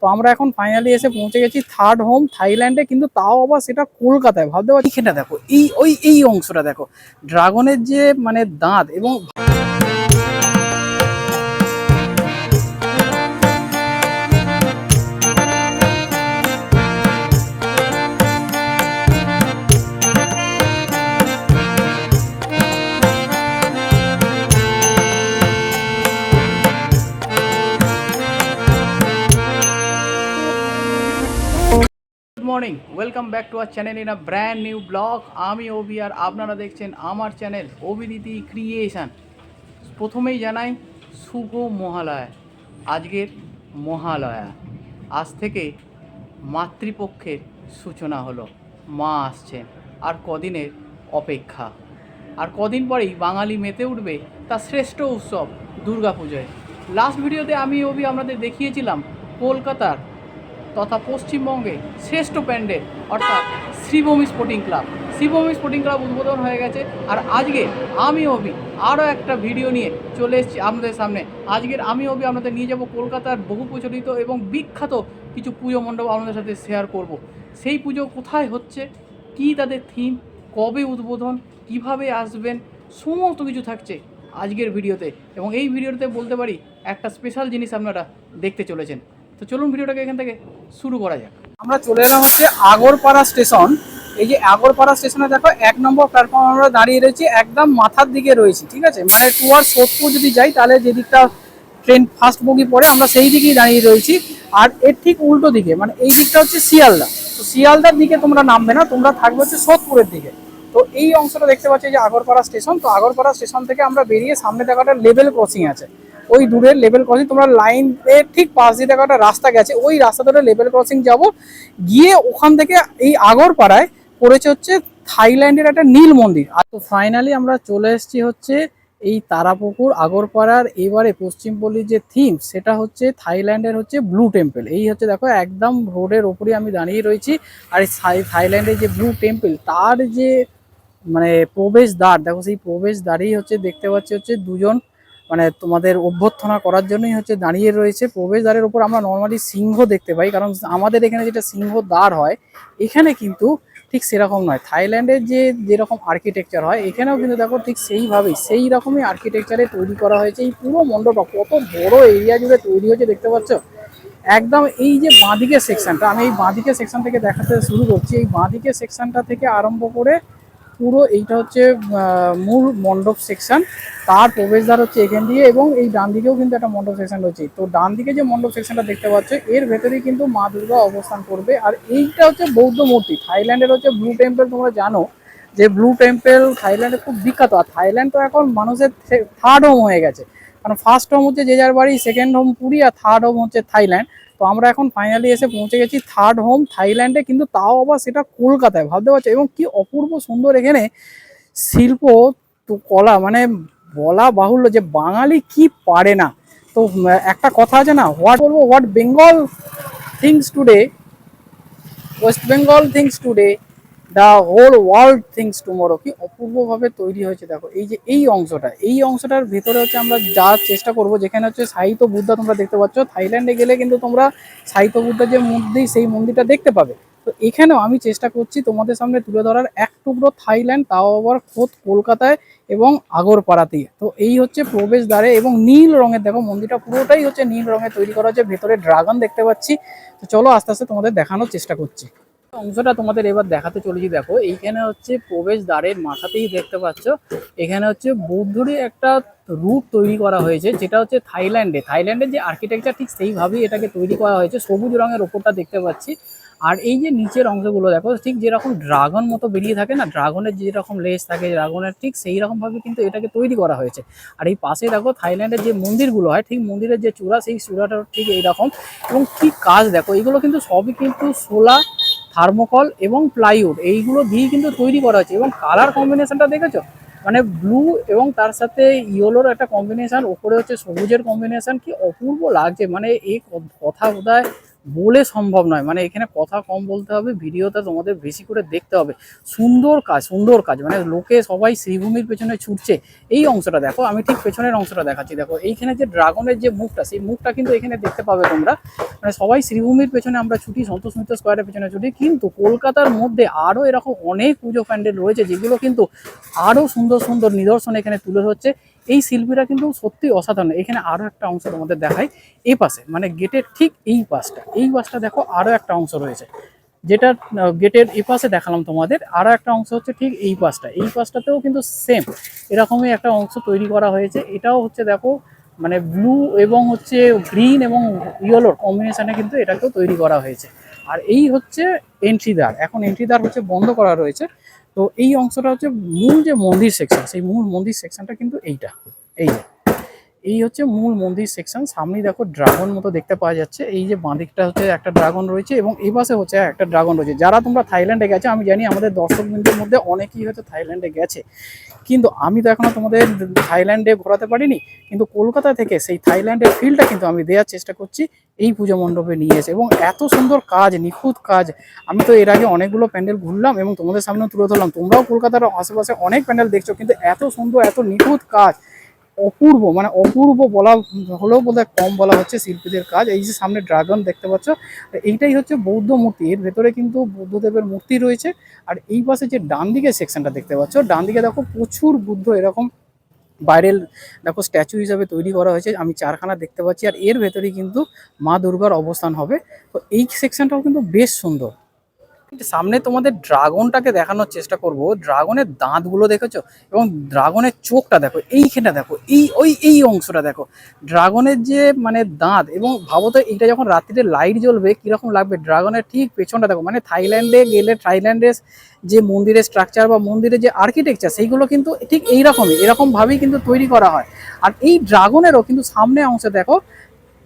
তো আমরা এখন ফাইনালি এসে পৌঁছে গেছি থার্ড হোম থাইল্যান্ডে, কিন্তু তাও আবার সেটা কলকাতায়। ভাবতে পারছি এখানে দেখো এই অংশটা দেখো, ড্রাগনের যে মানে দাঁত এবং morning, welcome back to our channel in a brand new blog. আমি ওবি আর আপনারা দেখছেন আমার চ্যানেল অভিনীতি ক্রিয়েশন। প্রথমেই জানাই শুভ মহালয়া। আজকের মহালয়া, আজ থেকে মাতৃপক্ষের সূচনা হলো। মা আসছেন, আর কদিনের অপেক্ষা, আর কদিন পরেই বাঙালি মেতে উঠবে তার শ্রেষ্ঠ উৎসব দুর্গাপুজোয়। লাস্ট ভিডিওতে আমি ওবি আপনাদের দেখিয়েছিলাম কলকাতার তথা পশ্চিমবঙ্গে শ্রেষ্ঠ প্যান্ডেল অর্থাৎ Sreebhumi sporting club. Sreebhumi sporting club উদ্বোধন হয়ে গেছে, আর আজকে আমি ওবি আরও একটা ভিডিও নিয়ে চলে এসেছি আপনাদের সামনে। আজকের আমি ওবি আপনাদের নিয়ে যাব কলকাতার বহু প্রচলিত এবং বিখ্যাত কিছু পুজো মণ্ডপ আপনাদের সাথে শেয়ার করব। সেই পুজো কোথায় হচ্ছে, কী তাদের থিম, কবে উদ্বোধন, কিভাবে আসবেন, সমস্ত কিছু থাকছে আজকের ভিডিওতে। এবং এই ভিডিওতে বলতে পারি একটা স্পেশাল জিনিস আপনারা দেখতে চলেছেন। তো চলুন ভিডিওটাকে এখান থেকে শুরু করা যাক। আমরা চলে এলাম হচ্ছে আগরপাড়া স্টেশন। এই যে আগরপাড়া স্টেশনে দেখো 1 নম্বর প্ল্যাটফর্ম আমরা দাঁড়িয়ে রয়েছি, একদম মাথার দিকে রয়েছি, ঠিক আছে। মানে টুয়ার্ড সোদপুর যদি যাই তাহলে যে দিকটা ট্রেন ফার্স্ট বগি পড়ে আমরা সেই দিকেই দাঁড়িয়ে রয়েছি। আর এর ঠিক উল্টো দিকে মানে এই দিকটা হচ্ছে শিয়ালদা। তো শিয়ালদার দিকে তোমরা নামবে না, তোমরা থাকবে হচ্ছে সোদপুরের দিকে। তো এই অংশটা দেখতে পাচ্ছি যে আগরপাড়া স্টেশন। তো আগরপাড়া স্টেশন থেকে আমরা বেরিয়ে সামনে দেখা একটা লেভেল ক্রসিং আছে, ওই দূরের লেভেল ক্রসিং তোমরা লাইনের ঠিক পাশ দিয়ে দেখা একটা রাস্তা গেছে, ওই রাস্তা ধরে লেভেল ক্রসিং যাব। গিয়ে ওখান থেকে এই আগরপাড়ায় পড়েছে হচ্ছে থাইল্যান্ডের একটা নীল মন্দির। আর তো ফাইনালি আমরা চলে এসেছি হচ্ছে এই তারাপুকুর আগরপাড়ার। এবারে পশ্চিমপল্লীর যে থিম সেটা হচ্ছে থাইল্যান্ডের হচ্ছে ব্লু টেম্পল। এই হচ্ছে দেখো একদম রোডের ওপরে আমি দাঁড়িয়ে রয়েছি। আর এই থাইল্যান্ডের যে ব্লু টেম্পল তার যে মানে প্রবেশদ্বার দেখো, সেই প্রবেশদ্বারেই হচ্ছে দেখতে পাচ্ছি হচ্ছে দুজন মানে তোমাদের অভ্যর্থনা করার জন্যই হচ্ছে দাঁড়িয়ে রয়েছে। প্রবেশদ্বারের উপর আমরা নর্মালি সিংহ দেখতে পাই, কারণ আমাদের এখানে যেটা সিংহ দ্বার হয় এখানে কিন্তু ঠিক সেরকম নয়। থাইল্যান্ডের যেরকম আর্কিটেকচার হয় এখানেও কিন্তু দেখো ঠিক সেইভাবেই সেই রকমই আর্কিটেকচারে তৈরি করা হয়েছে। এই পুরো মণ্ডপটা কত বড় এরিয়া জুড়ে তৈরি হয়েছে দেখতে পাচ্ছ। একদম এই যে বাঁদিকের সেকশনটা, আমি এই বাঁদিকের সেকশন থেকে দেখাতে শুরু করছি। এই বাঁদিকের সেকশনটা থেকে আরম্ভ করে পুরো এইটা হচ্ছে মূল মণ্ডপ সেকশন, তার প্রবেশদ্বার হচ্ছে এখান দিয়ে, এবং এই ডান দিকেও কিন্তু একটা মণ্ডপ সেকশন রয়েছে। তো ডান দিকে যে মণ্ডপ সেকশনটা দেখতে পাচ্ছ এর ভেতরেই কিন্তু মা দুর্গা অবস্থান করবে। আর এইটা হচ্ছে বৌদ্ধ মূর্তি। থাইল্যান্ডের হচ্ছে ব্লু টেম্পল, তোমরা জানো যে ব্লু টেম্পল থাইল্যান্ডে খুব বিখ্যাত। আর থাইল্যান্ড তো এখন মানুষের থার্ড হোম হয়ে গেছে, কারণ ফার্স্ট হোম হচ্ছে যে যার বাড়ি, সেকেন্ড হোম পুরী, আর থার্ড হোম হচ্ছে থাইল্যান্ড। তো আমরা এখন ফাইনালি এসে পৌঁছে গেছি থার্ড হোম থাইল্যান্ডে, কিন্তু তাও আবার সেটা কলকাতায়। ভাবতে পারছো, এবং কি অপূর্ব সুন্দর এখানে শিল্প তো কলা, মানে বলা বাহুল্য যে বাঙালি কি পারে না। তো একটা কথা আছে না, what Bengal thinks today, West Bengal thinks today, the whole world thinks tomorrow. কি অপূর্বভাবে তৈরি হয়েছে দেখো। এই যে এই অংশটার ভেতরে হচ্ছে আমরা যাওয়ার চেষ্টা করব, যেখানে হচ্ছে সাহিত্য বুদ্ধা তোমরা দেখতে পাচ্ছ। থাইল্যান্ডে গেলে কিন্তু তোমরা সাহিত্য বুদ্ধার যে মন্দির সেই মন্দিরটা দেখতে পাবে। তো এখানেও আমি চেষ্টা করছি তোমাদের সামনে তুলে ধরার এক টুকরো থাইল্যান্ড, তাও আবার খোদ কলকাতায় এবং আগরপাড়াতেই। তো এই হচ্ছে প্রবেশদ্বারে, এবং নীল রঙের দেখো মন্দিরটা পুরোটাই হচ্ছে নীল রঙে তৈরি করা হচ্ছে। ভেতরে ড্রাগন দেখতে পাচ্ছি। তো চলো আস্তে আস্তে তোমাদের দেখানোর চেষ্টা করছি। অংশটা তোমাদের এবার দেখাতে চলেছি। দেখো এইখানে হচ্ছে প্রবেশদ্বারের মাথাতেই দেখতে পাচ্ছ এখানে হচ্ছে বৌদ্ধরই একটা রূপ তৈরি করা হয়েছে, যেটা হচ্ছে থাইল্যান্ডের যে আর্কিটেকচার ঠিক সেইভাবেই এটাকে তৈরি করা হয়েছে। সবুজ রঙের ওপরটা দেখতে পাচ্ছি। আর এই যে নিচের অংশগুলো দেখো, ঠিক যেরকম ড্রাগন মতো বেরিয়ে থাকে না, ড্রাগনের যেরকম লেজ থাকে ড্রাগনের, ঠিক সেই রকম ভাবে কিন্তু এটাকে তৈরি করা হয়েছে। আর এই পাশে দেখো থাইল্যান্ডের যে মন্দিরগুলো হয়, ঠিক মন্দিরের যে চূড়া, সেই চূড়াটা ঠিক এইরকম। এবং কি কাজ দেখো, এইগুলো কিন্তু সবই কিন্তু সোলা, থার্মোকল এবং প্লাইউড এইগুলো দিয়েই কিন্তু তৈরি করা হয়েছে। এবং কালার কম্বিনেশনটা দেখেছো, মানে ব্লু এবং তার সাথে ইয়েলোর একটা কম্বিনেশন, ওপরে হচ্ছে সবুজের কম্বিনেশন, কি অপূর্ব লাগছে। মানে এই কথা বোধহয় বলে সম্ভব নয়, মানে এখানে কথা কম বলতে হবে, ভিডিওটা তোমাদের বেশি করে দেখতে হবে। সুন্দর কাজ, সুন্দর কাজ, মানে লোকে সবাই শ্রীভূমির পেছনে ছুটছে। এই অংশটা দেখো, আমি ঠিক পেছনের অংশটা দেখাচ্ছি, দেখো এইখানে যে ড্রাগনের যে মুখটা, সেই মুখটা কিন্তু এখানে দেখতে পাবে তোমরা। মানে সবাই শ্রীভূমির পেছনে আমরা ছুটি, সন্তোষ মিত্র স্কোয়ারের পেছনে ছুটি, কিন্তু কলকাতার মধ্যে আরও এরকম অনেক পুজো প্যান্ডেল রয়েছে যেগুলো কিন্তু আরও সুন্দর সুন্দর নিদর্শন এখানে তুলে ধরছে। এই শিল্পীরা কিন্তু সত্যি অসাধারণ। এখানে আরও একটা অংশ তোমাদের দেখাই, এই পাশে মানে গেটের ঠিক এই পাশটা দেখো, আরও একটা অংশ রয়েছে, যেটা গেটের এই পাশে দেখালাম তোমাদের। আরও একটা অংশ হচ্ছে ঠিক এই পাশটাতেও কিন্তু সেম এরকমই একটা অংশ তৈরি করা হয়েছে। এটাও হচ্ছে দেখো, মানে ব্লু এবং হচ্ছে গ্রিন এবং ইয়েলোর কম্বিনেশনে কিন্তু এটাকেও তৈরি করা হয়েছে। আর এই হচ্ছে এন্ট্রিদ্বার, এখন এন্ট্রিদ্বার হচ্ছে বন্ধ করা রয়েছে। তো এই অংশটা হচ্ছে মূল যে মন্দির সেকশন, সেই মূল মন্দির সেকশনটা কিন্তু এইটা, এই যে এই হচ্ছে মূল মন্দির সেকশন। সামনেই দেখো ড্রাগন মতো দেখতে পাওয়া যাচ্ছে, এই যে বাঁদিকটা হচ্ছে একটা ড্রাগন রয়েছে এবং এই পাশে হচ্ছে একটা ড্রাগন রয়েছে। যারা তোমরা থাইল্যান্ডে গেছো, আমি জানি আমাদের দর্শকবৃন্দের মধ্যে অনেকেই হয়তো থাইল্যান্ডে গেছে, কিন্তু আমি তো এখনো তোমাদের থাইল্যান্ডে ঘোরাতে পারিনি, কিন্তু কলকাতা থেকে সেই থাইল্যান্ডের ফিলটা কিন্তু আমি দেওয়ার চেষ্টা করছি এই পুজো মণ্ডপে নিয়ে এসে। এবং এত সুন্দর কাজ, নিখুঁত কাজ। আমি তো এর আগে অনেকগুলো প্যান্ডেল ঘুরলাম এবং তোমাদের সামনেও তুলে ধরলাম, তোমরাও কলকাতার আশেপাশে অনেক প্যান্ডেল দেখছো, কিন্তু এত সুন্দর, এত নিখুঁত কাজ, অপূর্ব, মানে অপূর্ব বলা হলেও বোধহয় কম বলা হচ্ছে শিল্পীদের কাজ। এই যে সামনে ড্রাগন দেখতে পাচ্ছ, এইটাই হচ্ছে বৌদ্ধ মূর্তি, এর ভেতরে কিন্তু বুদ্ধদেবের মূর্তি রয়েছে। আর এই পাশে যে ডান দিকে সেকশনটা দেখতে পাচ্ছ, ডান দিকে দেখো প্রচুর বুদ্ধ এরকম বাইরের দেখো স্ট্যাচু হিসাবে তৈরি করা হয়েছে, আমি চারখানা দেখতে পাচ্ছি। আর এর ভেতরেই কিন্তু মা দুর্গার অবস্থান হবে। তো এই সেকশনটাও কিন্তু বেশ সুন্দর। সামনে তোমাদের ড্রাগনটাকে দেখানোর চেষ্টা করব। ড্রাগনের দাঁতগুলো দেখেছো এবং ড্রাগনের চোখটা দেখো, এইখানটা দেখো, এই অংশটা দেখো, ড্রাগনের যে মানে দাঁত। এবং ভাবো তো এইটা যখন রাত্রিতে লাইট জ্বলবে কিরকম লাগবে। ড্রাগনের ঠিক পেছনটা দেখো, মানে থাইল্যান্ডে গেলে থাইল্যান্ডের যে মন্দিরের স্ট্রাকচার বা মন্দিরের যে আর্কিটেকচার, সেইগুলো কিন্তু ঠিক এরকম ভাবেই কিন্তু তৈরি করা হয়। আর এই ড্রাগনেরও কিন্তু সামনে অংশ দেখো,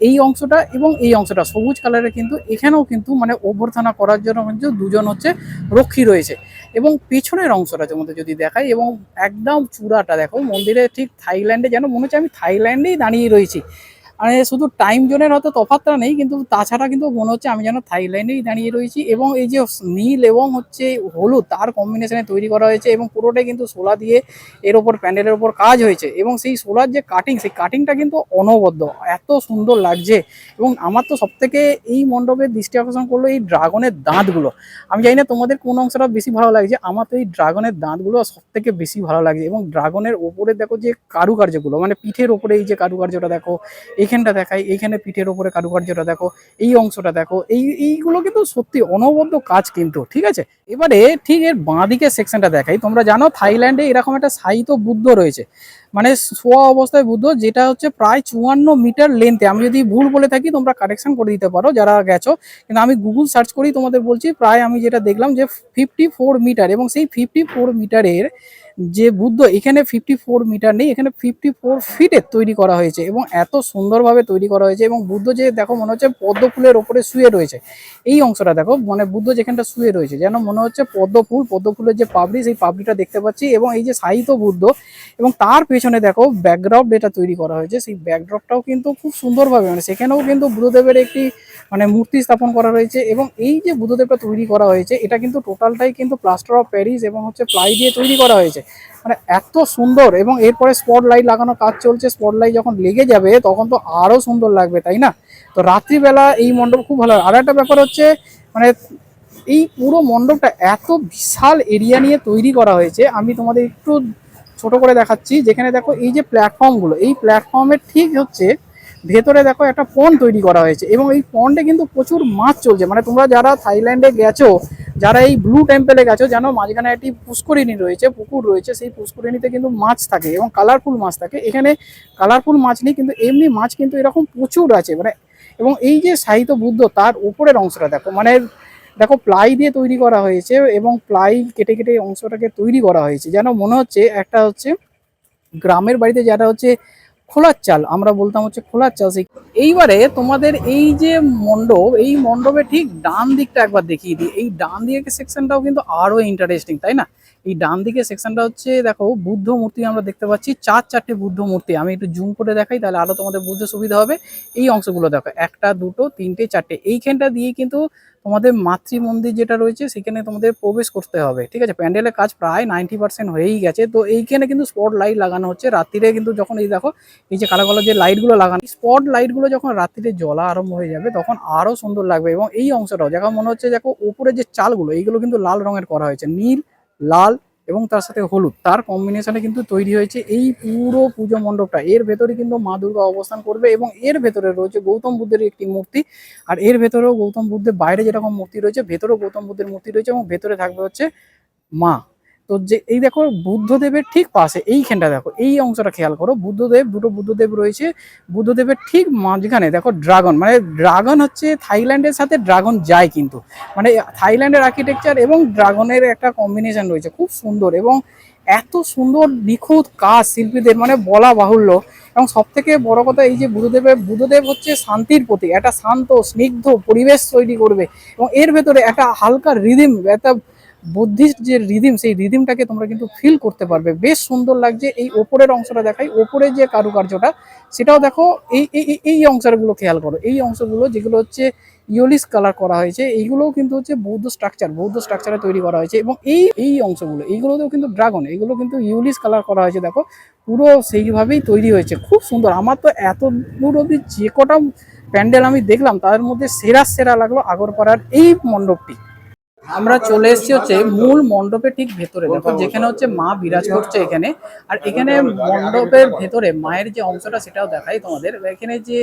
এই অংশটা এবং এই অংশটা সবুজ কালারের, কিন্তু এখানেও কিন্তু মানে অভ্যর্থনা করার জন্য কিন্তু দুজন হচ্ছে রক্ষী রয়েছে। এবং পেছনের অংশটা তোমাদের যদি দেখাই, এবং একদম চূড়াটা দেখো মন্দিরে, ঠিক থাইল্যান্ডে যেন মনে হচ্ছে আমি থাইল্যান্ডেই দাঁড়িয়ে রয়েছি। মানে শুধু টাইম জোনের হয়তো তফাৎটা নেই, কিন্তু তাছাড়া কিন্তু মনে হচ্ছে আমি যেন থাইল্যান্ডেই দাঁড়িয়ে রয়েছি। এবং এই যে নীল এবং হচ্ছে হলুদ তার কম্বিনেশনে তৈরি করা হয়েছে, এবং পুরোটাই কিন্তু শোলা দিয়ে এর ওপর প্যান্ডেলের ওপর কাজ হয়েছে। এবং সেই শোলার যে কাটিং, সেই কাটিংটা কিন্তু অনবদ্য, এত সুন্দর লাগছে। এবং আমার তো সবথেকে এই মণ্ডপের দৃষ্টি আকর্ষণ করলো এই ড্রাগনের দাঁতগুলো। আমি জানি না তোমাদের কোন অংশটা বেশি ভালো লাগছে, আমার তো এই ড্রাগনের দাঁতগুলো সবথেকে বেশি ভালো লাগছে। এবং ড্রাগনের ওপরে দেখো যে কারুকার্যগুলো, মানে পিঠের ওপরে এই যে কারুকার্যটা দেখো, এইখানটা দেখাই, এইখানে পিঠের ওপরে কারুকার্যটা দেখো, এই অংশটা দেখো, এইগুলো কিন্তু সত্যি অনবদ্য কাজ কিন্তু, ঠিক আছে। এবারে ঠিক এর বাঁদিকের সেকশনটা দেখাই। তোমরা জানো থাইল্যান্ডে এরকম একটা শায়িত বুদ্ধ রয়েছে, মানে শোয়া অবস্থায় বুদ্ধ, যেটা হচ্ছে প্রায় 54 মিটার লেন্থে। আমি যদি ভুল বলে থাকি তোমরা কারেকশন করে দিতে পারো যারা গেছো, কিন্তু আমি গুগল সার্চ করি তোমাদের বলছি, প্রায় আমি যেটা দেখলাম যে 54 মিটার। এবং সেই 54 মিটারের যে বুদ্ধ, এখানে 54 মিটার নেই, এখানে 54 ফিটের তৈরি করা হয়েছে। এবং এত সুন্দরভাবে তৈরি করা হয়েছে। এবং বুদ্ধ যে দেখো মনে হচ্ছে পদ্ম ফুলের ওপরে শুয়ে রয়েছে, এই অংশটা দেখো, মানে বুদ্ধ যেখানটা শুয়ে রয়েছে যেন মনে হচ্ছে পদ্ম ফুলের যে পাপড়ি, সেই পাপড়িটা দেখতে পাচ্ছি। এবং এই যে শায়িত বুদ্ধ, এবং তার পেছনে দেখো ব্যাকড্রপ যেটা তৈরি করা হয়েছে, সেই ব্যাকড্রপটাও কিন্তু খুব সুন্দরভাবে, মানে সেখানেও কিন্তু বুদ্ধদেবের একটি মানে মূর্তি স্থাপন করা রয়েছে। এবং এই যে বুদ্ধদেবটা তৈরি করা হয়েছে, এটা কিন্তু টোটালটাই কিন্তু প্লাস্টার অফ প্যারিস এবং হচ্ছে প্লাই দিয়ে তৈরি করা হয়েছে, মানে এত সুন্দর। এবং এরপরে স্পট লাইট লাগানোর কাজ চলছে, স্পট লাইট যখন লেগে যাবে তখন তো আরো সুন্দর লাগবে, তাই না? তো রাত্রিবেলা এই মণ্ডপ খুব ভালো। আর একটা ব্যাপার হচ্ছে, মানে এই পুরো মণ্ডপটা এত বিশাল এরিয়া নিয়ে তৈরি করা হয়েছে। আমি তোমাদের একটু ছোট করে দেখাচ্ছি, যেখানে দেখো এই যে প্ল্যাটফর্মগুলো, এই প্ল্যাটফর্মের ঠিক হচ্ছে ভেতরে দেখো একটা পন্ড তৈরি করা হয়েছে। এবং এই পন্ডে কিন্তু প্রচুর মাছ চলছে, মানে তোমরা যারা থাইল্যান্ডে গেছো, যারা এই ব্লু টেম্পেলে গেছো, জানো মাঝখানে একটি পুষ্করিণী রয়েছে, পুকুর রয়েছে, সেই পুষ্করিণীতে কিন্তু মাছ থাকে এবং কালারফুল মাছ থাকে। এখানে কালারফুল মাছ নেই, কিন্তু এমনি মাছ কিন্তু এরকম প্রচুর আছে, মানে। এবং এই যে শায়িত বুদ্ধ, তার উপরের অংশটা দেখো, মানে দেখো প্লাই দিয়ে তৈরি করা হয়েছে, এবং প্লাই কেটে কেটে অংশটাকে তৈরি করা হয়েছে, যেন মনে হচ্ছে একটা হচ্ছে গ্রামের বাড়িতে যারা হচ্ছে খোলার চাল, আমরা বলতাম হচ্ছে খোলার চাল। সেই এইবারে তোমাদের এই যে মণ্ডপ, এই মণ্ডপে ঠিক ডান দিকটা একবার দেখিয়ে দিই। এই ডান দিকের সেকশনটাও কিন্তু আরো ইন্টারেস্টিং, তাই না? এই ডান দিকে সেকশনটা হচ্ছে দেখো বুদ্ধ মূর্তি আমরা দেখতে পাচ্ছি, 4-4টে বুদ্ধ মূর্তি। আমি একটু জুম করে দেখাই তাহলে আরো তোমাদের বুঝতে সুবিধা হবে। এই অংশগুলো দেখো, 1টা 2টো 3টে 4টে, এইখানটা দিয়ে কিন্তু তোমাদের মাতৃ মন্দির যেটা রয়েছে সেখানে তোমাদের প্রবেশ করতে হবে। ঠিক আছে, প্যান্ডেলের কাজ প্রায় 90% হয়েই গেছে। তো এইখানে কিন্তু স্পট লাইট লাগানো হচ্ছে রাত্রিরে, কিন্তু যখন এই দেখো এই যে কালো কালো যে লাইটগুলো লাগানো, স্পট লাইটগুলো যখন রাত্রিরে জ্বলা আরম্ভ হয়ে যাবে তখন আরো সুন্দর লাগবে। এবং এই অংশটাও দেখো মনে হচ্ছে দেখো উপরে যে চালগুলো এইগুলো কিন্তু লাল রঙের করা হয়েছে, নীল, লাল এবং তার সাথে হলুদ, তার কম্বিনেশনে কিন্তু তৈরি হয়েছে এই পুরো পুজো মণ্ডপটা। এর ভেতরে কিন্তু মা দুর্গা অবস্থান করবে এবং এর ভেতরে রয়েছে গৌতম বুদ্ধের একটি মূর্তি। আর এর ভেতরেও গৌতম বুদ্ধের বাইরে যেরকম মূর্তি রয়েছে ভেতরেও গৌতম বুদ্ধের মূর্তি রয়েছে, এবং ভেতরে থাকবে হচ্ছে মা। তো যে এই দেখো বুদ্ধদেবের ঠিক পাশে এইখানটা দেখো, এই অংশটা খেয়াল করো, বুদ্ধদেব, দুটো বুদ্ধদেব রয়েছে। বুদ্ধদেবের ঠিক মাঝখানে দেখো ড্রাগন, মানে ড্রাগন হচ্ছে থাইল্যান্ডের সাথে ড্রাগন যায় কিন্তু, মানে থাইল্যান্ডের আর্কিটেকচার এবং ড্রাগনের একটা কম্বিনেশন রয়েছে, খুব সুন্দর। এবং এত সুন্দর নিখুঁত কাজ শিল্পীদের, মানে বলা বাহুল্য। এবং সব থেকে বড় কথা এই যে বুদ্ধদেব হচ্ছে শান্তির প্রতীক, একটা শান্ত স্নিগ্ধ পরিবেশ তৈরি করবে। এবং এর ভেতরে একটা হালকা রিদিম, একটা বুদ্ধিস্ট যে রিদিম, সেই রিদিমটাকে তোমরা কিন্তু ফিল করতে পারবে। বেশ সুন্দর লাগছে। এই ওপরের অংশটা দেখাই, ওপরে যে কারুকার্যটা সেটাও দেখো, এই অংশগুলো খেয়াল করো, এই অংশগুলো যেগুলো হচ্ছে ইয়োলিস কালার করা হয়েছে, এইগুলোও কিন্তু হচ্ছে বৌদ্ধ স্ট্রাকচারে তৈরি করা হয়েছে। এবং এই অংশগুলো এইগুলোতেও কিন্তু ড্রাগন, এগুলো কিন্তু ইউলিস কালার করা হয়েছে দেখো, পুরো সেইভাবেই তৈরি হয়েছে, খুব সুন্দর। আমার তো এত দূর অব্দি যে কটা প্যান্ডেল আমি দেখলাম তার মধ্যে সেরা লাগলো আগরপাড়ার এই মণ্ডপটি। আমরা চলে এসেছি হচ্ছে মূল মণ্ডপের ঠিক ভেতরে, দেখো যেখানে হচ্ছে মা বিরাজ করছে এখানে। আর এখানে মণ্ডপের ভেতরে মায়ের যে অংশটা সেটাও দেখাই তোমাদের। এখানে যে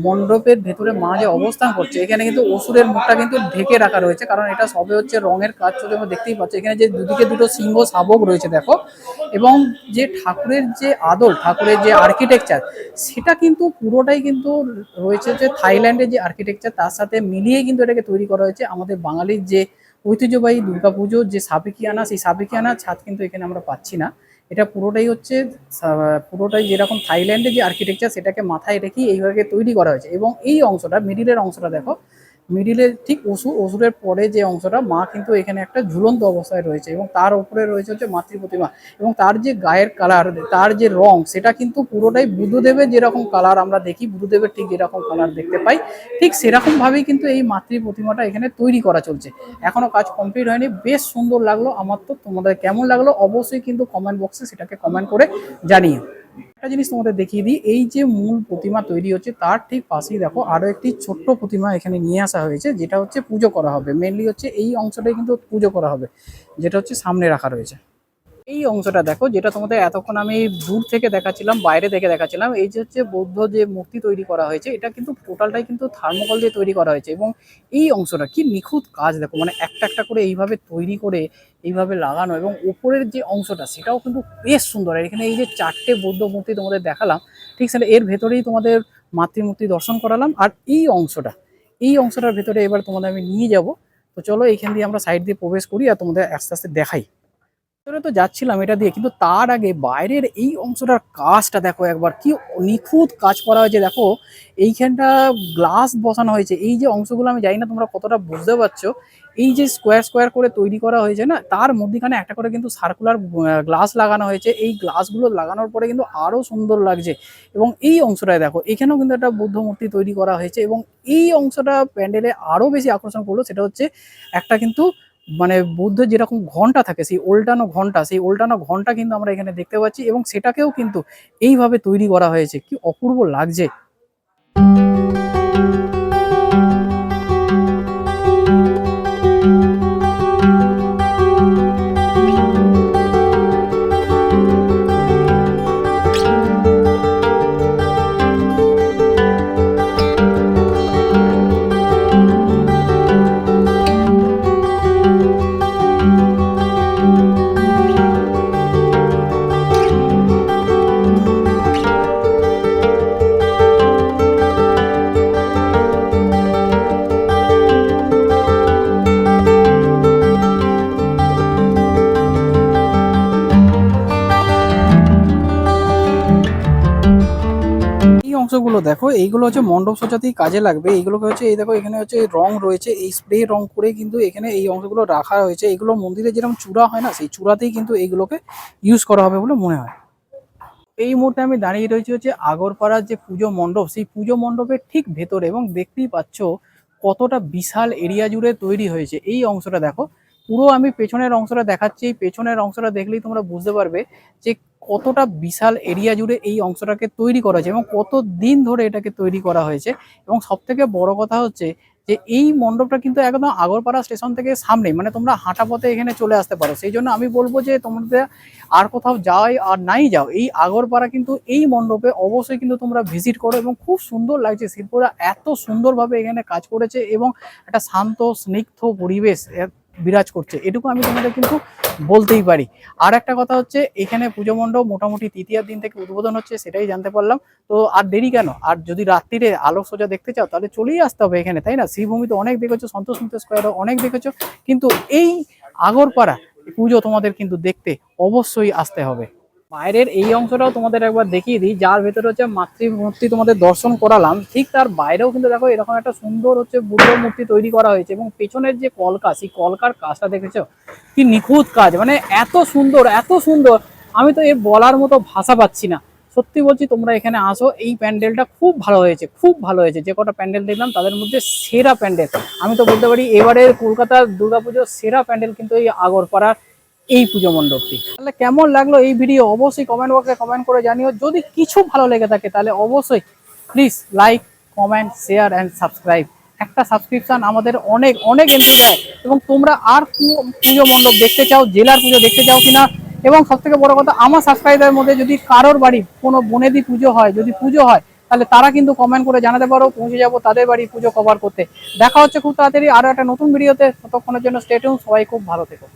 মণ্ডপের ভেতরে মা যে অবস্থান করছে, এখানে কিন্তু অসুরের মুখটা কিন্তু ঢেকে রাখা রয়েছে, কারণ এটা সবে হচ্ছে রঙের কাজ চলে। আমরা দেখতেই পাচ্ছি এখানে যে দুদিকে দুটো সিংহ শাবক রয়েছে দেখো। এবং যে ঠাকুরের যে আদল, ঠাকুরের যে আর্কিটেকচার, সেটা কিন্তু পুরোটাই কিন্তু রয়েছে যে থাইল্যান্ডের যে আর্কিটেকচার তার সাথে মিলিয়ে কিন্তু এটাকে তৈরি করা হয়েছে। আমাদের বাঙালির যে ঐতিহ্যবাহী দুর্গাপুজোর যে সাবেকিয়ানা, সেই সাবেকিয়ানা ছাদ কিন্তু এখানে আমরা পাচ্ছি না। এটা পুরোটাই হচ্ছে পুরোটাই যেরকম থাইল্যান্ডের যে আর্কিটেকচার সেটাকে মাথায় রেখেই এইভাবে তৈরি করা হয়েছে। এবং এই অংশটা মিডিলের অংশটা দেখো, মিডিলের ঠিক অসুরের পরে যে অংশটা মা কিন্তু এখানে একটা ঝুলন্ত অবস্থায় রয়েছে, এবং তার উপরে রয়েছে হচ্ছে মাতৃ প্রতিমা। এবং তার যে গায়ের কালার, তার যে রং, সেটা কিন্তু পুরোটাই বুদ্ধদেবের যেরকম কালার আমরা দেখি, বুদ্ধদেবের ঠিক যেরকম কালার দেখতে পাই, ঠিক সেরকম ভাবেই কিন্তু এই মাতৃ প্রতিমাটা এখানে তৈরি করা চলছে। এখনো কাজ কমপ্লিট হয়নি। বেশ সুন্দর লাগলো আমার। তো তোমাদের কেমন লাগলো অবশ্যই কিন্তু কমেন্ট বক্সে সেটাকে কমেন্ট করে জানিও। একটা জিনিস তোমাদের দেখিয়ে দিই, এই যে মূল প্রতিমা তৈরি হচ্ছে তার ঠিক পাশেই দেখো আরো একটি ছোট্ট প্রতিমা এখানে নিয়ে আসা হয়েছে, যেটা হচ্ছে পুজো করা হবে। মেনলি হচ্ছে এই অংশটাই কিন্তু পুজো করা হবে, যেটা হচ্ছে সামনে রাখা রয়েছে। এই অংশটা দেখো, যেটা তোমাদের এতক্ষণ আমি দূর থেকে দেখাচ্ছিলাম, বাইরে থেকে দেখাচ্ছিলাম, এই যে হচ্ছে বৌদ্ধ যে মূর্তি তৈরি করা হয়েছে, এটা কিন্তু টোটালটাই কিন্তু থার্মোকল দিয়ে তৈরি করা হয়েছে। এবং এই অংশটা কি নিখুঁত কাজ দেখো, মানে একটা একটা করে এইভাবে তৈরি করে এইভাবে লাগানো। এবং উপরের যে অংশটা সেটাও কিন্তু বেশ সুন্দর। আর এখানে এই যে 4টে বৌদ্ধ মূর্তি তোমাদের দেখালাম, ঠিক সেটা এর ভেতরেই তোমাদের মাতৃমূর্তি দর্শন করালাম। আর এই অংশটার ভেতরে এবার তোমাদের আমি নিয়ে যাব। তো চলো এইখান দিয়ে আমরা সাইড দিয়ে প্রবেশ করি আর তোমাদের আস্তে আস্তে দেখাই। ভিতরে তো যাচ্ছিলাম এটা দিয়ে, কিন্তু তার আগে বাইরের এই অংশটার কাজটা দেখো একবার, কি নিখুঁত কাজ করা হয়েছে দেখো। এইখানটা গ্লাস বসানো হয়েছে, এই যে অংশগুলো আমি জানি না তোমরা কতটা বুঝতে পারছো। এই যে স্কোয়ার স্কোয়ার করে তৈরি করা হয়েছে না, তার মধ্যখানে একটা করে কিন্তু সার্কুলার গ্লাস লাগানো হয়েছে। এই গ্লাসগুলো লাগানোর পরে কিন্তু আরো সুন্দর লাগছে। এবং এই অংশটায় দেখো, এখানেও কিন্তু একটা বুদ্ধ মূর্তি তৈরি করা হয়েছে। এবং এই অংশটা প্যান্ডেলে আরো বেশি আকর্ষণ করলো, সেটা হচ্ছে একটা কিন্তু মানে বুদ্ধের যেরকম ঘন্টা থাকে, সেই উল্টানো ঘন্টা কিন্তু আমরা এখানে দেখতে পাচ্ছি। এবং সেটাকেও কিন্তু এইভাবে তৈরি করা হয়েছে, কি অপূর্ব লাগছে। অংশগুলো দেখো, এইগুলো হচ্ছে মণ্ডপ সজাতেই কাজে লাগবে। এইগুলোকে হচ্ছে এই দেখো এখানে হচ্ছে রং রয়েছে, এই স্প্রে রং করে কিন্তু এখানে এই অংশগুলো রাখা হয়েছে। এগুলো মন্দিরে যেরকম চূড়া হয় না, সেই চূড়াতেই কিন্তু এইগুলোকে ইউজ করা হবে বলে মনে হয়। এই মুহূর্তে আমি দাঁড়িয়ে রয়েছি হচ্ছে আগরপাড়ার যে পুজো মণ্ডপ, সেই পুজো মণ্ডপের ঠিক ভেতরে, এবং দেখতেই পাচ্ছ কতটা বিশাল এরিয়া জুড়ে তৈরি হয়েছে। এই অংশটা দেখো, পুরো আমি পেছনের অংশটা দেখাচ্ছি। এই পেছনের অংশটা দেখলেই তোমরা বুঝতে পারবে যে কতটা বিশাল এরিয়া জুড়ে এই অংশটাকে তৈরি করা হয়েছে এবং কত দিন ধরে এটাকে তৈরি করা হয়েছে। এবং সব থেকে বড় কথা হচ্ছে যে এই মণ্ডপটা কিন্তু একদম আগরপাড়া স্টেশন থেকে সামনে, মানে তোমরা হাঁটা পথে এখানে চলে আসতে পারো। সেই জন্য আমি বলবো যে তোমাদের আর কোথাও যাই আর নাই যাও, এই আগরপাড়া কিন্তু এই মণ্ডপে অবশ্যই কিন্তু তোমরা ভিজিট করো। এবং খুব সুন্দর লাগছে, শিল্পরা এত সুন্দরভাবে এখানে কাজ করেছে এবং একটা শান্ত স্নিগ্ধ পরিবেশ বিরাজ করছে, এটুকু আমি তোমাদের কিন্তু বলতেই পারি। আর একটা কথা হচ্ছে, এখানে পুজো মণ্ডপ মোটামুটি তৃতীয়ার দিন থেকে উদ্বোধন হচ্ছে, সেটাই জানতে পারলাম। তো আর দেরি কেন, আর যদি রাত্রিরে আলোকসজ্জা দেখতে চাও তাহলে চলেই আসতে হবে এখানে, তাই না? শ্রীভূমি তো অনেক দেখেছো, সন্তোষ মিত্র স্কোয়ারও অনেক দেখেছো, কিন্তু এই আগরপাড়া পুজো তোমাদের কিন্তু দেখতে অবশ্যই আসতে হবে। বাইরের এই অংশটাও তোমাদের একবার দেখিয়ে দিই, যার ভেতরে হচ্ছে মাতৃমূর্তি তোমাদের দর্শন করালাম, ঠিক তার বাইরেও কিন্তু দেখো এরকম একটা সুন্দর হচ্ছে বুদ্ধ মূর্তি তৈরি করা হয়েছে। এবং পেছনের যে কলকা, সেই কলকার কাজটা দেখেছো কি নিখুঁত কাজ, মানে এত সুন্দর এত সুন্দর, আমি তো এর বলার মতো ভাষা পাচ্ছি না। সত্যি বলছি, তোমরা এখানে আসো, এই প্যান্ডেলটা খুব ভালো হয়েছে, খুব ভালো হয়েছে। যে কটা প্যান্ডেল দেখলাম তাদের মধ্যে সেরা প্যান্ডেল, আমি তো বলতে পারি এবারের কলকাতার দুর্গাপুজোর সেরা প্যান্ডেল কিন্তু এই আগরপাড়ার এই পুজো মণ্ডপটি। তাহলে কেমন লাগলো এই ভিডিও অবশ্যই কমেন্ট বক্সে কমেন্ট করে জানিও। যদি কিছু ভালো লেগে থাকে তাহলে অবশ্যই please like, comment, share and subscribe. একটা সাবস্ক্রিপশন আমাদের অনেক অনেক এন্ট্রি দেয়। এবং তোমরা আর পুজো মণ্ডপ দেখতে চাও, জেলার পুজো দেখতে চাও কিনা, এবং সব থেকে বড় কথা, আমার সাবস্ক্রাইবারের মধ্যে যদি কারোর বাড়ি কোনো বনেদি পুজো হয়, যদি পুজো হয়, তাহলে তারা কিন্তু কমেন্ট করে জানাতে পারো, পৌঁছে যাবো তাদের বাড়ি পুজো কভার করতে। দেখা হচ্ছে খুব তাড়াতাড়ি আরো একটা নতুন ভিডিওতে। ততক্ষণের জন্য স্টে টিউন, সবাই খুব ভালো থেকো।